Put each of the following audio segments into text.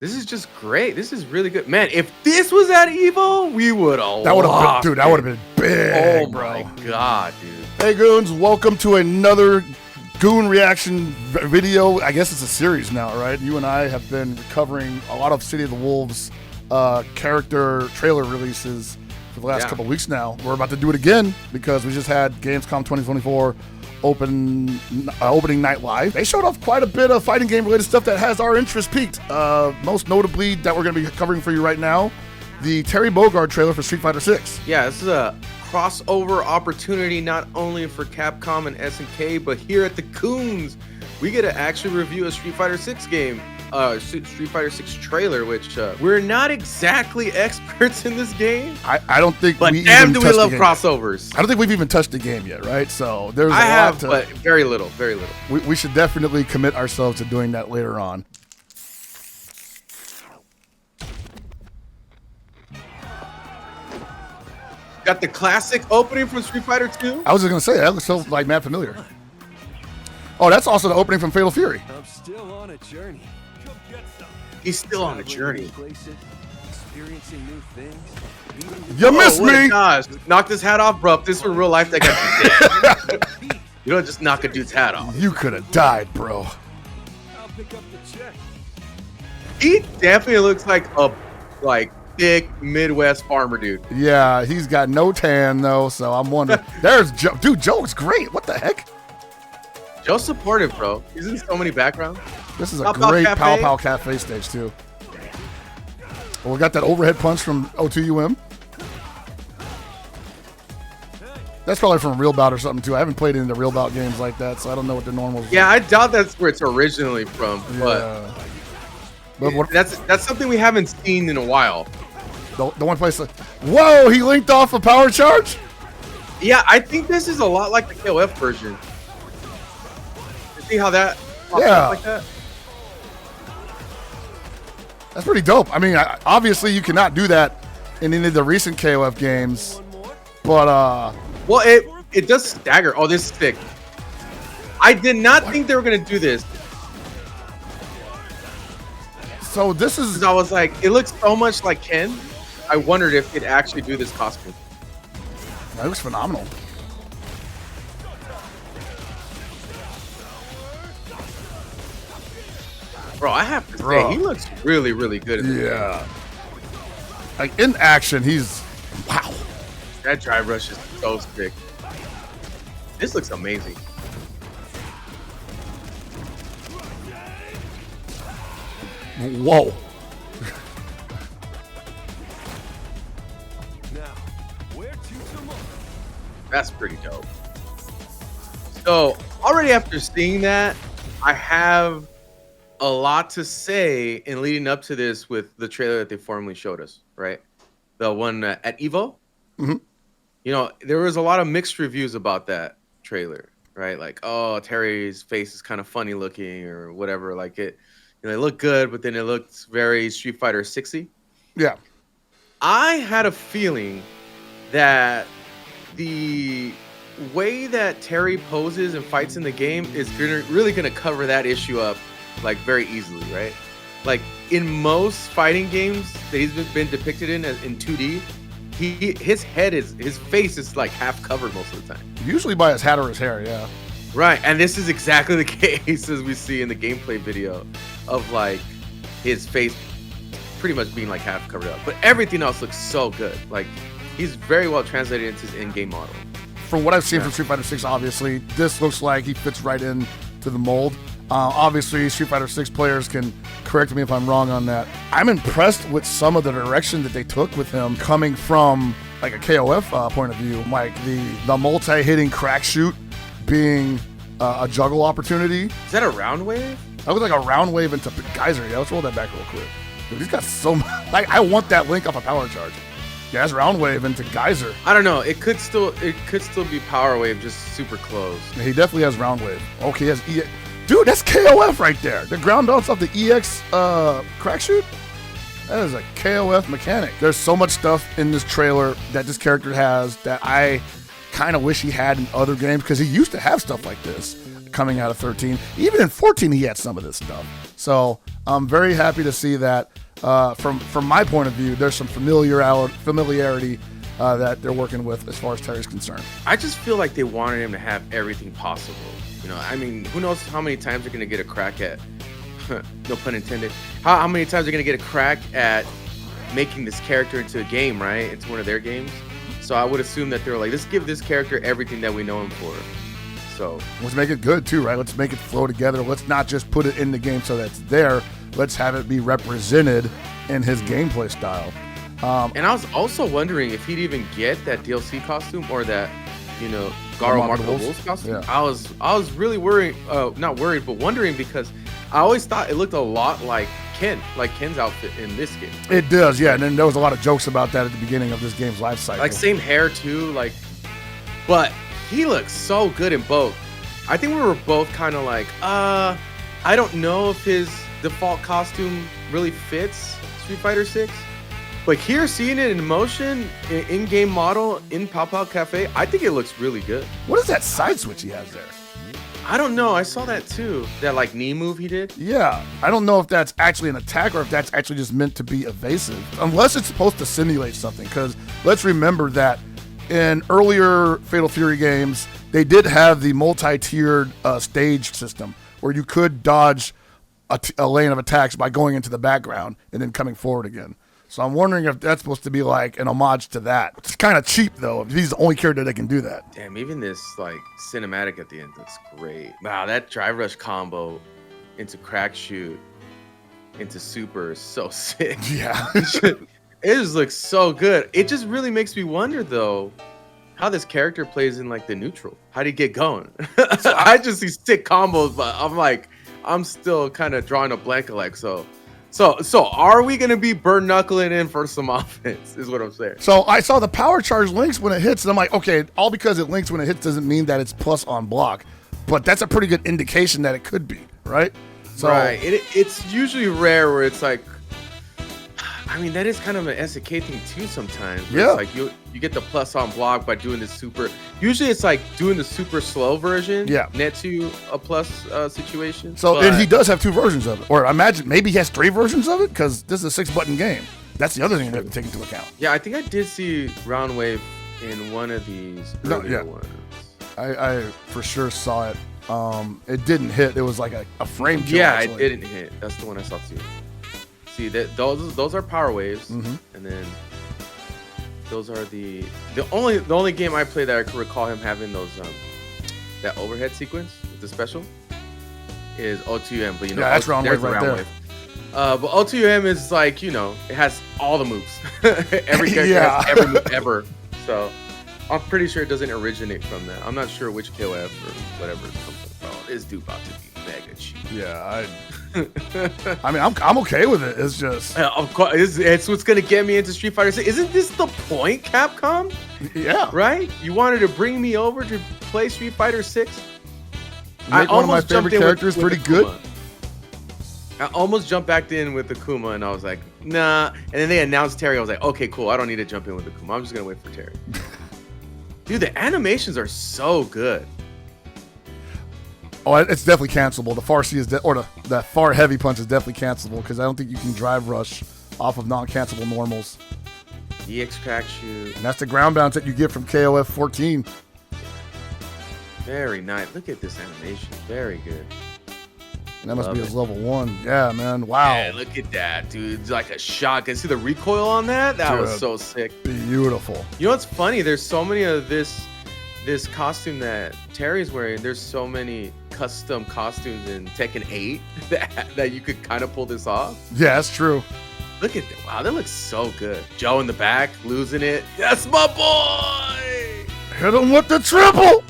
This is just great. This is really good. Man, if this was at Evo, we would have That would have been, dude, that would have been big, Oh bro. my God, dude. Hey, Goons, welcome to another Goon reaction video. I guess it's a series now, right? You and I have been covering a lot of City of the Wolves character trailer releases for the last couple of weeks now. We're about to do it again because we just had Gamescom 2024 opening night live. They showed off quite a bit of fighting game related stuff that has our interest peaked. Most notably that we're going to be covering for you right now, the Terry Bogard trailer for Street Fighter 6. Yeah, this is a crossover opportunity not only for Capcom and SNK, but here at the Goons, we get to actually review a Street Fighter 6 game, Street Fighter 6 trailer, which we're not exactly experts in this game. I don't think, but damn, do we love crossovers. I don't think we've even touched the game yet, right? So there's but very little, very little. We should definitely commit ourselves to doing that later on. Got the classic opening from Street Fighter 2. I was just gonna say that looks so like mad familiar. Oh, that's also the opening from Fatal Fury. I'm still on a journey. Come get some. He's still on a journey. Experiencing new things. You missed me. Gosh, knock this hat off, bro. If this were real life, that guy. You don't just knock a dude's hat off. You could have died, bro. I'll pick up the check. He definitely looks like a thick Midwest farmer dude. Yeah, he's got no tan though, so I'm wondering. There's Joe. Dude, Joe is great. What the heck? Joe's supportive, bro. He's in so many backgrounds. This is a great Pow Pow Cafe stage too. Well, we got that overhead punch from O2UM. That's probably from Real Bout or something too. I haven't played any of the Real Bout games like that, so I don't know what the normals. Yeah, I doubt that's where it's originally from, but that's something we haven't seen in a while. The one place, whoa, he linked off a power charge? Yeah, I think this is a lot like the KOF version. You see how that pops up like that? That's pretty dope. I mean, obviously you cannot do that in any of the recent KOF games, but well, it does stagger. Oh, this is sick. I did not think they were gonna do this. So this is. I was like, it looks so much like Ken. I wondered if it'd actually do this costume. That looks phenomenal. Bro, I have to say, he looks really, really good. Yeah. Like in action, he's wow. That drive rush is so sick. This looks amazing. Whoa. Now, where to tomorrow? That's pretty dope. So already after seeing that, I have a lot to say in leading up to this with the trailer that they formally showed us, right? The one at Evo. Mm-hmm. You know, there was a lot of mixed reviews about that trailer, right? Like, oh, Terry's face is kind of funny looking or whatever. Like it looked good, but then it looked very Street Fighter 6-y. Yeah. I had a feeling that the way that Terry poses and fights in the game is really gonna cover that issue up like very easily, right? Like in most fighting games that he's been depicted in 2D, his face is like half covered most of the time. Usually by his hat or his hair, yeah. Right, and this is exactly the case as we see in the gameplay video of like his face pretty much being like half covered up. But everything else looks so good. Like he's very well translated into his in-game model. From what I've seen from Street Fighter 6, obviously, this looks like he fits right in to the mold. Obviously, Street Fighter 6 players can correct me if I'm wrong on that. I'm impressed with some of the direction that they took with him coming from like a KOF point of view, like the multi-hitting crack shoot being a juggle opportunity. Is that a round wave? That was like a round wave into Geyser. Yeah, let's roll that back real quick. Dude, he's got so much. Like, I want that link off a power charge. Yeah, that's round wave into Geyser. I don't know. It could still be power wave, just super close. Yeah, he definitely has round wave. Okay, he has EX. Dude, that's KOF right there. The ground bounce off the EX crack shoot. That is a KOF mechanic. There's so much stuff in this trailer that this character has that I kind of wish he had in other games because he used to have stuff like this coming out of 13. Even in 14, he had some of this stuff. So I'm very happy to see that. From my point of view, there's some familiarity that they're working with as far as Terry's concerned. I just feel like they wanted him to have everything possible. You know, I mean, who knows how many times they're going to get a crack at, no pun intended, how many times they're going to get a crack at making this character into a game, right? It's one of their games. So I would assume that they're like, let's give this character everything that we know him for. So let's make it good too, right? Let's make it flow together. Let's not just put it in the game so that's there. Let's have it be represented in his gameplay style. And I was also wondering if he'd even get that DLC costume or that, you know, Garo Mark of the Wolves costume. Yeah. I was really worried, not worried, but wondering because I always thought it looked a lot like Ken's outfit in this game. It does, yeah. And then there was a lot of jokes about that at the beginning of this game's life cycle. Like same hair too, like, but he looks so good in both. I think we were both kind of like, I don't know if his default costume really fits Street Fighter 6. But here, seeing it in motion, in-game model, in Pow Pow Cafe, I think it looks really good. What is that side switch he has there? I don't know. I saw that too. That like knee move he did. Yeah. I don't know if that's actually an attack or if that's actually just meant to be evasive. Unless it's supposed to simulate something. Because let's remember that in earlier Fatal Fury games, they did have the multi-tiered stage system where you could dodge a lane of attacks by going into the background and then coming forward again. So I'm wondering if that's supposed to be like an homage to that. It's kind of cheap though, if he's the only character that can do that. Damn, even this like cinematic at the end looks great. Wow, that drive rush combo into crack shoot into super is so sick. Yeah. It just looks so good. It just really makes me wonder though how this character plays in like the neutral. How do you get going? I just see sick combos, but I'm still kind of drawing a blank like so are we going to be burn knuckling in for some offense is what I'm saying. So I saw the power charge links when it hits, and I'm like, okay, all because it links when it hits doesn't mean that it's plus on block. But that's a pretty good indication that it could be, right? So, right. It's usually rare where it's like, I mean, that is kind of an SK thing too sometimes. Yeah. It's like you get the plus on block by doing the super. Usually it's like doing the super slow version. Yeah. Nets you a plus situation. So and he does have two versions of it. Or I imagine maybe he has three versions of it because this is a 6-button game. That's the other thing we have to take into account. Yeah, I think I did see Round Wave in one of these earlier ones. I for sure saw it. It didn't hit. It was like a frame kill. Yeah, actually. it didn't hit. That's the one I saw too. See that those are power waves, and then those are the only game I played that I can recall him having those that overhead sequence with the special is O2M. But you know, that's round wave right there. Wave. But O2M is like, you know, it has all the moves. Every character has every move ever. So I'm pretty sure it doesn't originate from that. I'm not sure which KOF or whatever it's coming from. This dude about to be mega cheap. Yeah, I mean, I'm okay with it. It's just, of course, it's what's gonna get me into Street Fighter 6. Isn't this the point, Capcom? yeah, Right? You wanted to bring me over to play Street Fighter 6. Make one of my favorite characters pretty good. I almost jumped back in with Akuma, and I was like, nah. And then they announced Terry. I was like, okay, cool. I don't need to jump in with Akuma. I'm just gonna wait for Terry. Dude, the animations are so good. Oh, it's definitely cancelable. The far C is the far heavy punch is definitely cancelable because I don't think you can drive rush off of non-cancelable normals. EX crack shoot. And that's the ground bounce that you get from KOF 14. Very nice. Look at this animation. Very good. And that must be his level 1. Yeah, man. Wow. Yeah, look at that, dude. It's like a shotgun. See the recoil on that? That was so sick. Beautiful. You know what's funny? There's so many of this costume that Terry's wearing. There's so many custom costumes in Tekken 8 that you could kind of pull this off. Yeah, that's true. Look at that. Wow, that looks so good. Joe in the back, losing it. That's my boy. Hit him with the triple.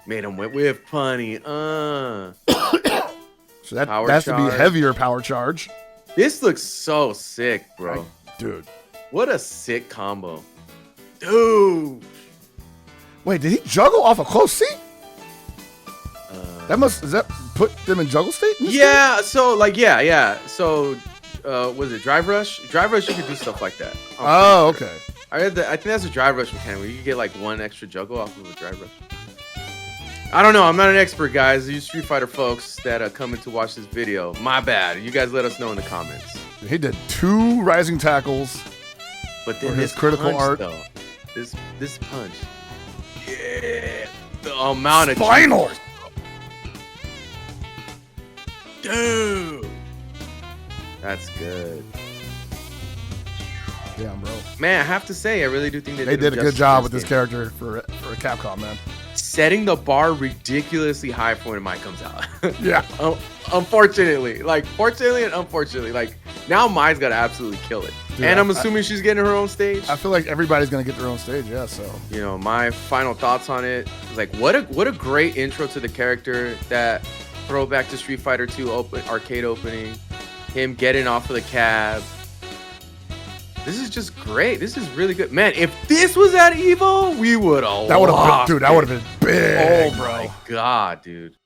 Made him with punny. So that has to be heavier power charge. This looks so sick, bro. Dude. What a sick combo. Dude. Wait, did he juggle off a close seat? Does that put them in juggle state? Yeah, so like yeah. So was it drive rush? Drive rush, you could do stuff like that. Oh, okay. I think that's a drive rush mechanic where you can get like one extra juggle off of a drive rush. I don't know. I'm not an expert, guys. You Street Fighter folks that come in to watch this video, my bad. You guys let us know in the comments. He did 2 rising tackles. But then For his this critical punch, art. though, this punch, yeah, the amount of Spinal. dude, that's good. Yeah, bro. Man, I have to say, I really do think They did a good justice job in with this game. character for a Capcom, man. Setting the bar ridiculously high for when Mai comes out. Yeah. Unfortunately, fortunately and unfortunately, now Mai's gotta absolutely kill it. Dude, and I'm assuming she's getting her own stage. I feel like everybody's gonna get their own stage, yeah. So My final thoughts on it is what a great intro to the character. That throwback to Street Fighter 2 arcade opening, him getting off of the cab. This is just great. This is really good, man. If this was at Evo, we would have. that would have been, dude. That would have been big, Oh my god, dude.